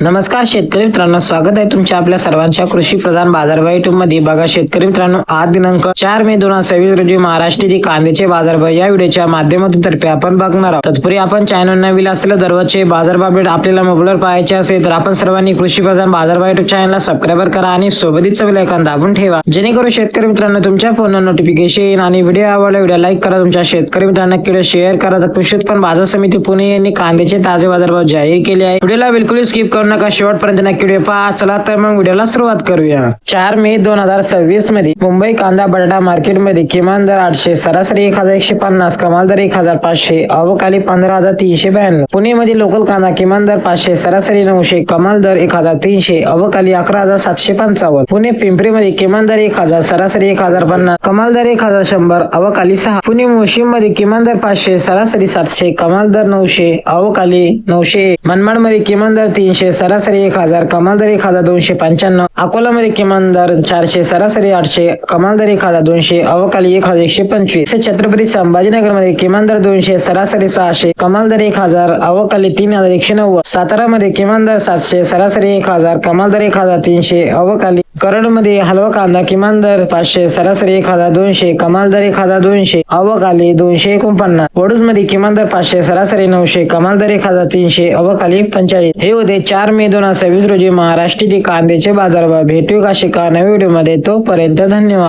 नमस्कार शेतकरी मित्रांनो, स्वागत आहे तुमच्या आपल्या सर्वांच्या कृषी प्रधान बाजारभाव युट्यूब मध्ये. बघा शेतकरी मित्रांनो, आज दिनांक 4 मे 2026 रोजी महाराष्ट्रातील कांद्याचे बाजारभाव या व्हिडिओच्या माध्यमातून तर्फे आपण बघणार आहोत. तत्पूर्वी आपण चॅनल नवीन असलेलं दररोजचे बाजारभाव अपडेट आपल्याला मोबाईलवर पाहायचे असेल तर आपण सर्वांनी कृषी प्रधान बाजारभाव युट्यूब चॅनलला सबस्क्राईब करा आणि सोबतच बेल आयकॉन दाबून ठेवा, जेणेकरून शेतकरी मित्रांनो तुमच्या फोनवर नोटिफिकेशन येईल. आणि व्हिडिओ आवडला व्हिडिओ लाईक करा, तुमच्या शेतकरी मित्रांना व्हिडिओ शेअर करा. तर कृषी उत्पन्न बाजार समिती पुणे यांनी कांद्याचे ताजे बाजारभाव जाहीर केले आहे. व्हिडिओला बिलकुल स्किप करू नका, शेवटपर्यंत नक्की व्हिडिओ पहा. चला तर मग व्हिडिओला सुरुवात करूया. 4 मे 2026 मध्ये मुंबई कांदा बटाटा मार्केटमध्ये किमान दर 800, सरासरी 1150, कमाल दर 1500, अवकाली 15392. पुणे मध्ये लोकल कांदा किमान दर 500, सरासरी 900, कमाल दर 1300, अवकाली 11755. पुणे पिंपरी मध्ये किमान दर 1000, सरासरी 1050, कमाल दर 1100, अवकाली 6. पुणे मोशीम मध्ये किमान दर 500, सरासरी 700, कमाल दर 900, अवकाली 900. मनमाड मध्ये किमान दर 300, सरासरी 1000, कमाल दर 1295. अकोला मध्ये किमान दर 400, सरासरी 800, कमाल दर 1200, अवकाली 1125. छत्रपती संभाजीनगर मध्ये किमान दर 200, सरासरी 600, कमाल दर 1000, अवकाली 3190. सातारा मध्ये किमान दर 700, सरासरी 1000, कमाल दर 1300, अवकाली. करड मध्ये हलवा कांदा किमान दर 500, सरासरी 1200, कमाल दर 1200, अवकाली 249. वडूज मध्ये किमान दर 500, सरासरी 900, कमाल दर 1300, अवकाली 45. हे होते 4 मे 2026 रोजी महाराष्ट्रातील कांद्याचे बाजारभाव. भेटू का शिका नवीन व्हिडिओ मध्ये, तोपर्यंत धन्यवाद.